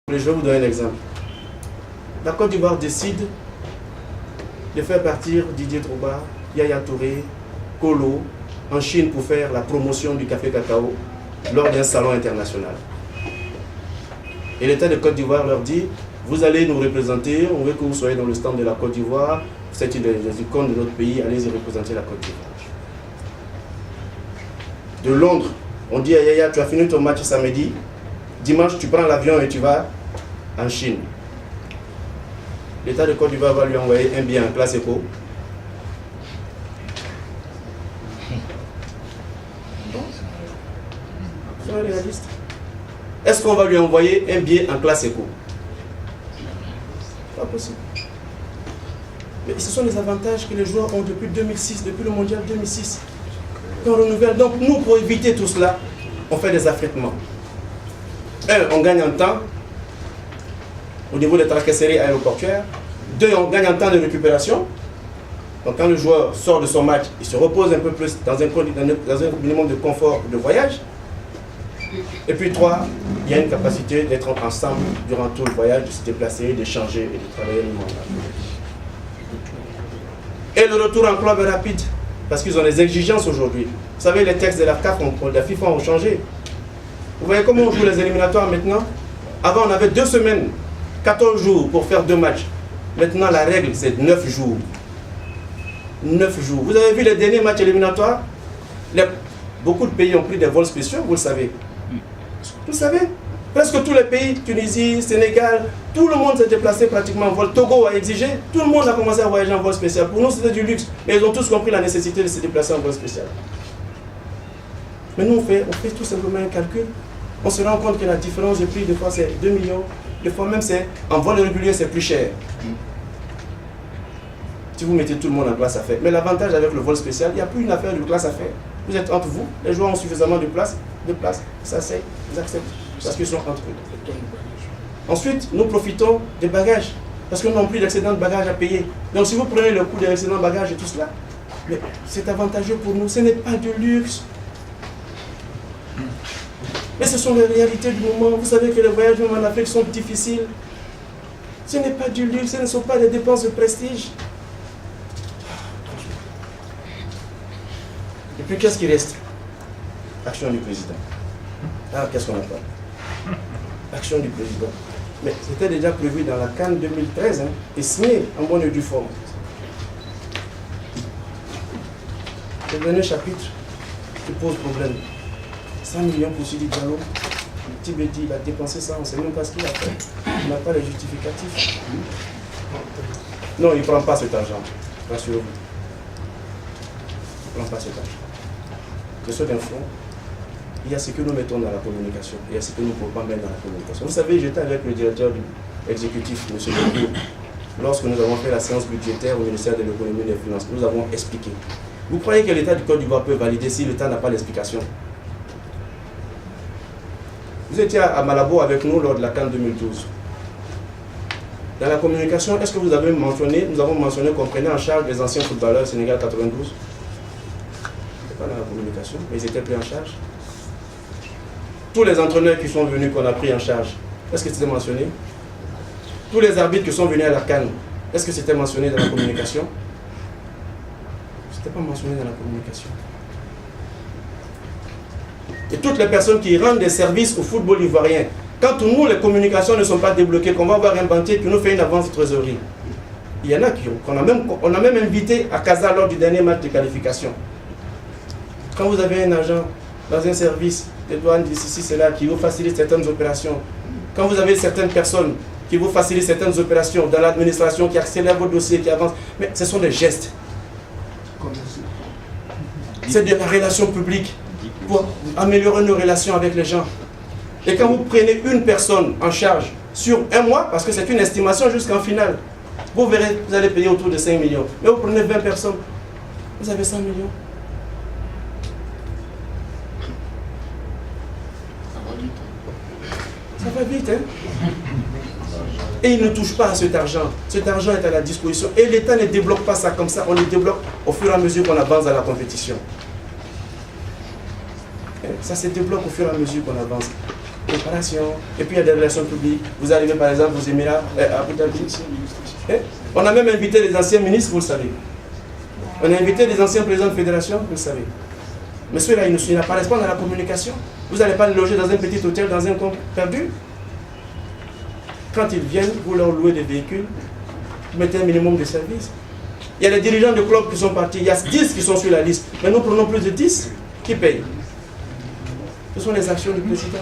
Je vais vous donner un exemple. La Côte d'Ivoire décide de faire partir Didier Drogba, Yaya Touré, Kolo en Chine pour faire la promotion du café cacao lors d'un salon international. Et l'État de Côte d'Ivoire leur dit, vous allez nous représenter, on veut que vous soyez dans le stand de la Côte d'Ivoire, vous êtes les icônes de notre pays, allez-y représenter la Côte d'Ivoire. De Londres, on dit à Yaya, tu as fini ton match samedi, dimanche tu prends l'avion et tu vas en Chine. L'État de Côte d'Ivoire va lui envoyer un billet en classe éco. Soyez réaliste. Est-ce qu'on va lui envoyer un billet en classe éco? Pas possible. Mais ce sont les avantages que les joueurs ont depuis 2006, depuis le mondial 2006. On renouvelle. Donc nous, pour éviter tout cela, on fait des affrètements. Un, on gagne en temps au niveau des tracasseries aéroportuaires. Deux, on gagne en temps de récupération. Donc quand le joueur sort de son match, il se repose un peu plus dans un minimum de confort de voyage. Et puis trois, il y a une capacité d'être ensemble durant tout le voyage, de se déplacer, d'échanger et de travailler le monde. Et le retour en club est rapide, parce qu'ils ont des exigences aujourd'hui. Vous savez, les textes de la CAF, de la FIFA ont changé. Vous voyez comment on joue les éliminatoires maintenant? Avant, on avait 2 semaines, 14 jours pour faire 2 matchs. Maintenant, la règle, c'est 9 jours. 9 jours. Vous avez vu les derniers matchs éliminatoires? Beaucoup de pays ont pris des vols spéciaux, vous le savez. Vous le savez? Presque tous les pays, Tunisie, Sénégal, tout le monde s'est déplacé pratiquement en vol. Togo a exigé, tout le monde a commencé à voyager en vol spécial. Pour nous, c'était du luxe. Mais ils ont tous compris la nécessité de se déplacer en vol spécial. Mais nous, on fait tout simplement un calcul. On se rend compte que la différence de prix, des fois, c'est 2 millions. Des fois même, en vol régulier, c'est plus cher. Si vous mettez tout le monde en classe à faire. Mais l'avantage avec le vol spécial, il n'y a plus une affaire de classe à faire. Vous êtes entre vous, les joueurs ont suffisamment de place, ça c'est, ils acceptent. Parce qu'ils sont entre eux. Ensuite, nous profitons des bagages. Parce que nous n'avons plus d'excédent de bagages à payer. Donc si vous prenez le coût des excédents de bagages et tout cela, c'est avantageux pour nous. Ce n'est pas du luxe. Mais ce sont les réalités du moment. Vous savez que les voyages même en Afrique sont difficiles. Ce n'est pas du luxe, ce ne sont pas des dépenses de prestige. Et puis qu'est-ce qui reste? Action du président. Ah, qu'est-ce qu'on a fait? Action du président. Mais c'était déjà prévu dans la CAN 2013 et signé en bonne et due forme. Le dernier chapitre qui pose problème. 100 millions pour Sidi Diallo. Tibeti, il a dépensé ça, on ne sait même pas ce qu'il a fait. On n'a pas les justificatifs. Non, il ne prend pas cet argent. Rassurez-vous. Il ne prend pas cet argent. De ce d'un fond, il y a ce que nous mettons dans la communication, il y a ce que nous ne pouvons pas mettre dans la communication. Vous savez, j'étais avec le directeur du exécutif, M. Lecour, lorsque nous avons fait la séance budgétaire au ministère de l'économie et des finances. Nous avons expliqué. Vous croyez que l'État du Côte d'Ivoire peut valider si l'État n'a pas d'explication? Vous étiez à Malabo avec nous lors de la CAN 2012. Dans la communication, est-ce que vous avez mentionné, nous avons mentionné qu'on prenait en charge les anciens footballeurs Sénégal 92? Pas dans la communication, mais ils étaient pris en charge. Tous les entraîneurs qui sont venus, qu'on a pris en charge, est-ce que c'était mentionné? Tous les arbitres qui sont venus à la CAN, est-ce que c'était mentionné dans la communication? C'était pas mentionné dans la communication. Et toutes les personnes qui rendent des services au football ivoirien, quand nous, les communications ne sont pas débloquées, qu'on va avoir un banquier qui nous fait une avance de trésorerie. Il y en a qu'on a même invité à Casa lors du dernier match de qualification. Quand vous avez un agent dans un service de douane d'ici, c'est là qui vous facilite certaines opérations, quand vous avez certaines personnes qui vous facilitent certaines opérations dans l'administration, qui accélèrent vos dossiers, qui avancent, mais ce sont des gestes. C'est de la relation publique pour améliorer nos relations avec les gens. Et quand vous prenez une personne en charge sur un mois, parce que c'est une estimation jusqu'en finale, vous verrez, vous allez payer autour de 5 millions. Mais vous prenez 20 personnes, vous avez 100 millions. Ça va vite, hein? Et il ne touche pas à cet argent. Cet argent est à la disposition. Et l'État ne débloque pas ça comme ça. On le débloque au fur et à mesure qu'on avance dans la compétition. Ça se débloque au fur et à mesure qu'on avance. préparation, et puis il y a des relations publiques. Vous arrivez par exemple aux Émirats, à Abu Dhabi. On a même invité les anciens ministres, vous le savez. On a invité les anciens présidents de fédération, vous le savez. Mais ceux-là, ils n'apparaissent pas dans la communication. Vous n'allez pas les loger dans un petit hôtel, dans un coin perdu. Quand ils viennent, vous leur louez des véhicules, vous mettez un minimum de services. Il y a des dirigeants de clubs qui sont partis, il y a 10 qui sont sur la liste, mais nous prenons plus de 10 qui payent. Ce sont les actions du président.